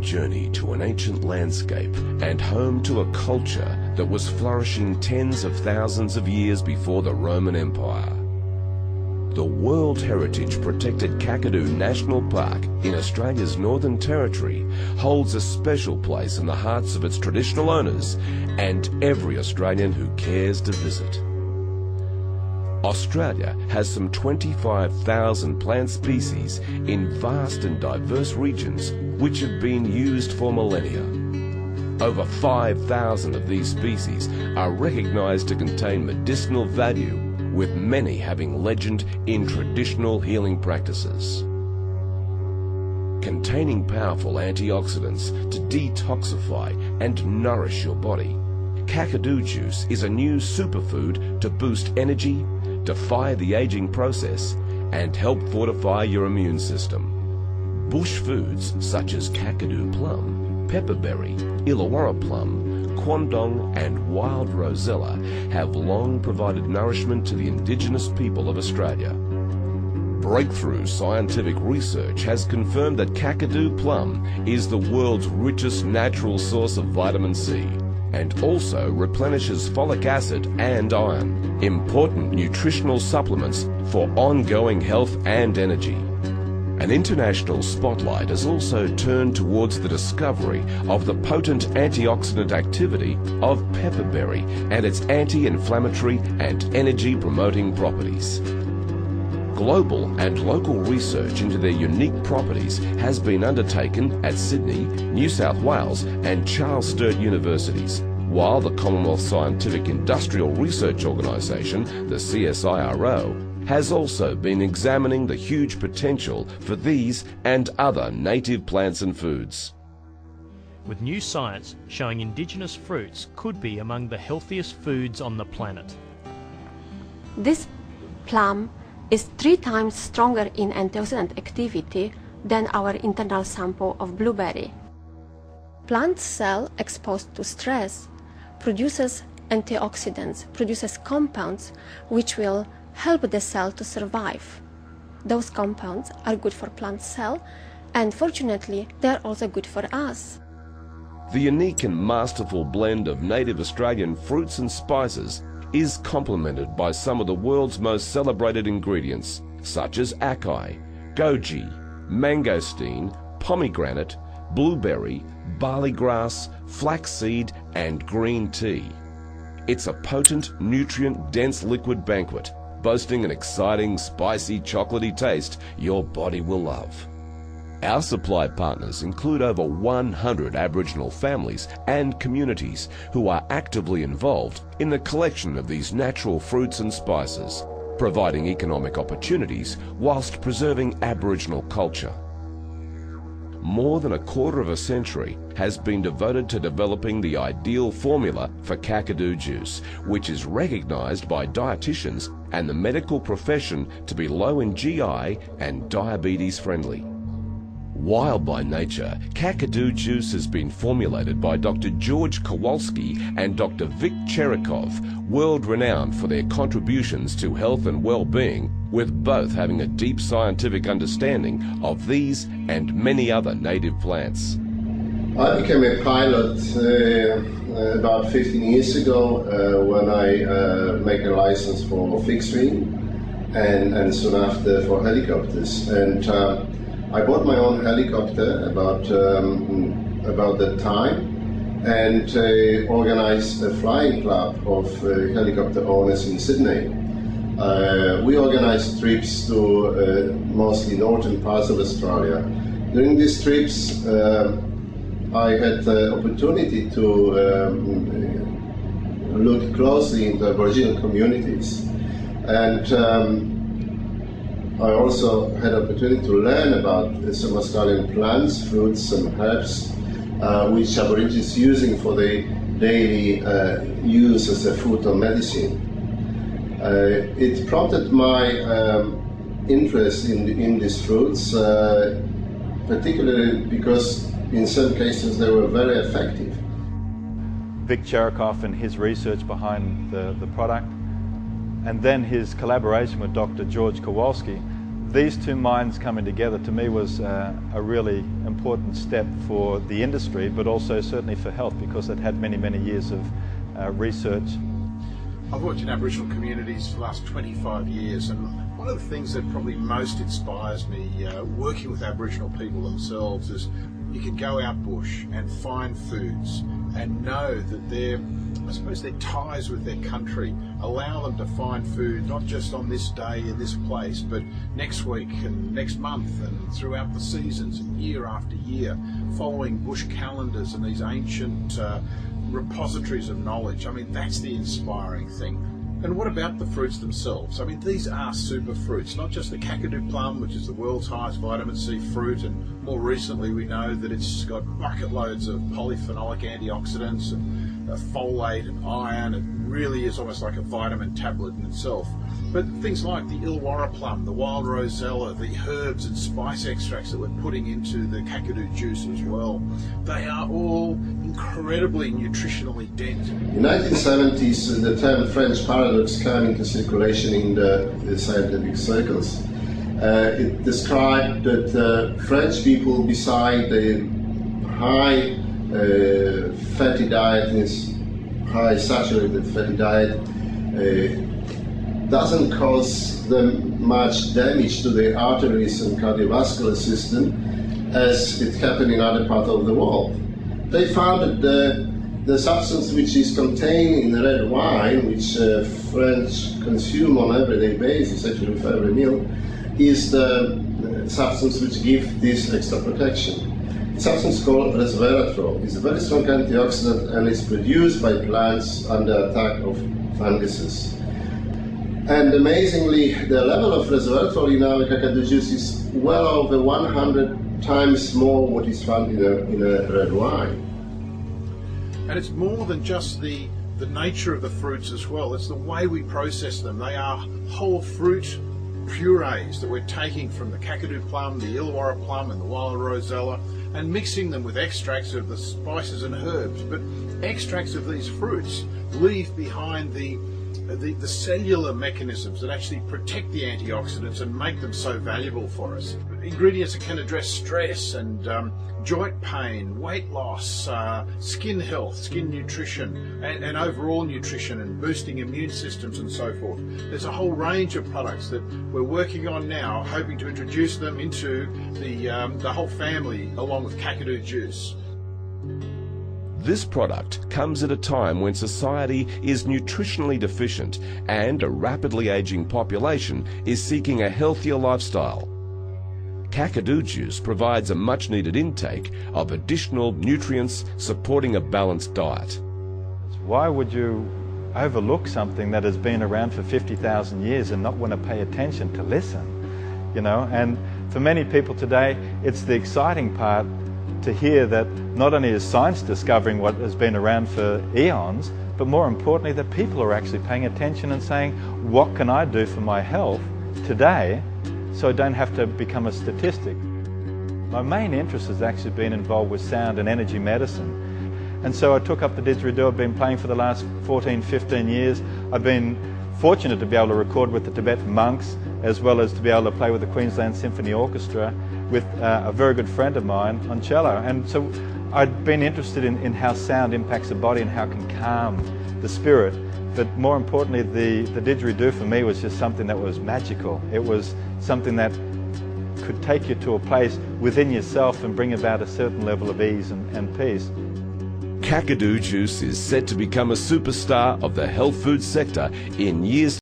journey to an ancient landscape and home to a culture that was flourishing tens of thousands of years before the Roman Empire. The World Heritage Protected Kakadu National Park in Australia's Northern Territory holds a special place in the hearts of its traditional owners and every Australian who cares to visit. Australia has some 25,000 plant species in vast and diverse regions which have been used for millennia. Over 5,000 of these species are recognised to contain medicinal value, with many having legend in traditional healing practices. Containing powerful antioxidants to detoxify and nourish your body, Kakadu Juice is a new superfood to boost energy, defy the aging process, and help fortify your immune system. Bush foods such as Kakadu plum, pepperberry, Illawarra plum, Quandong and wild rosella have long provided nourishment to the indigenous people of Australia. Breakthrough scientific research has confirmed that Kakadu plum is the world's richest natural source of vitamin C and also replenishes folic acid and iron, important nutritional supplements for ongoing health and energy. An international spotlight has also turned towards the discovery of the potent antioxidant activity of pepperberry and its anti-inflammatory and energy-promoting properties. Global and local research into their unique properties has been undertaken at Sydney, New South Wales and Charles Sturt universities, while the Commonwealth Scientific Industrial Research Organisation, the CSIRO, has also been examining the huge potential for these and other native plants and foods. With new science showing indigenous fruits could be among the healthiest foods on the planet. This plum is 3 times stronger in antioxidant activity than our internal sample of blueberry. Plant cell exposed to stress produces antioxidants, produces compounds which will help the cell to survive. Those compounds are good for plant cell, and fortunately they are also good for us. The unique and masterful blend of native Australian fruits and spices is complemented by some of the world's most celebrated ingredients such as acai, goji, mangosteen, pomegranate, blueberry, barley grass, flaxseed and green tea. It's a potent, nutrient-dense liquid banquet, boasting an exciting, spicy, chocolatey taste your body will love. Our supply partners include over 100 Aboriginal families and communities who are actively involved in the collection of these natural fruits and spices, providing economic opportunities whilst preserving Aboriginal culture. More than a quarter of a century has been devoted to developing the ideal formula for Kakadu Juice, which is recognised by dietitians and the medical profession to be low in GI and diabetes friendly. Wild by nature, Kakadu Juice has been formulated by Dr. George Kowalski and Dr. Vic Cherikov, world-renowned for their contributions to health and well-being, with both having a deep scientific understanding of these and many other native plants. I became a pilot about 15 years ago when I made a license for fixed wing and soon after for helicopters. And I bought my own helicopter about that time and organized a flying club of helicopter owners in Sydney. We organized trips to mostly northern parts of Australia. During these trips, I had the opportunity to look closely into Aboriginal communities, and I also had the opportunity to learn about some Australian plants, fruits and herbs which Aborigines using for their daily use as a food or medicine. It prompted my interest in these fruits, particularly because in some cases they were very effective. Vic Cherikov and his research behind the product, and then his collaboration with Dr. George Kowalski, these two minds coming together to me was a really important step for the industry, but also certainly for health, because it had many, many years of research. I've worked in Aboriginal communities for the last 25 years, and one of the things that probably most inspires me working with Aboriginal people themselves is you can go out bush and find foods and know that their ties with their country allow them to find food not just on this day in this place, but next week and next month and throughout the seasons and year after year, following bush calendars and these ancient repositories of knowledge. I mean, that's the inspiring thing. And what about the fruits themselves? I mean, these are super fruits, not just the Kakadu plum, which is the world's highest vitamin C fruit, and more recently we know that it's got bucket loads of polyphenolic antioxidants and folate and iron. It really is almost like a vitamin tablet in itself. But things like the Illawarra plum, the wild rosella, the herbs and spice extracts that we're putting into the Kakadu juice as well, they are all incredibly nutritionally dense. In the 1970s, the term French paradox came into circulation in the scientific circles. It described that French people, beside the high fatty diet, high saturated fatty diet, doesn't cause them much damage to the arteries and cardiovascular system as it happened in other parts of the world. They found that the substance which is contained in red wine, which French consume on an everyday basis, actually with every meal, is the substance which gives this extra protection. The substance called resveratrol is a very strong antioxidant and is produced by plants under attack of funguses. And amazingly, the level of resveratrol in our Kakadu juice is well over 100 times more what is found in a red wine. And it's more than just the nature of the fruits as well. It's the way we process them. They are whole fruit purees that we're taking from the Kakadu plum, the Illawarra plum and the wild rosella, and mixing them with extracts of the spices and herbs. But extracts of these fruits leave behind the cellular mechanisms that actually protect the antioxidants and make them so valuable for us. Ingredients that can address stress and joint pain, weight loss, skin health, skin nutrition, and overall nutrition, and boosting immune systems and so forth. There's a whole range of products that we're working on now, hoping to introduce them into the whole family along with Kakadu Juice. This product comes at a time when society is nutritionally deficient and a rapidly aging population is seeking a healthier lifestyle. Kakadu Juice provides a much-needed intake of additional nutrients supporting a balanced diet. Why would you overlook something that has been around for 50,000 years and not want to pay attention to listen? You know, and for many people today, it's the exciting part to hear that not only is science discovering what has been around for eons, but more importantly that people are actually paying attention and saying, what can I do for my health today so I don't have to become a statistic? My main interest has actually been involved with sound and energy medicine. And so I took up the didgeridoo. I've been playing for the last 14, 15 years. I've been fortunate to be able to record with the Tibetan monks, as well as to be able to play with the Queensland Symphony Orchestra with a very good friend of mine on cello. And so I'd been interested in how sound impacts the body and how it can calm the spirit. But more importantly, the didgeridoo for me was just something that was magical. It was something that could take you to a place within yourself and bring about a certain level of ease and peace. Kakadu Juice is set to become a superstar of the health food sector in years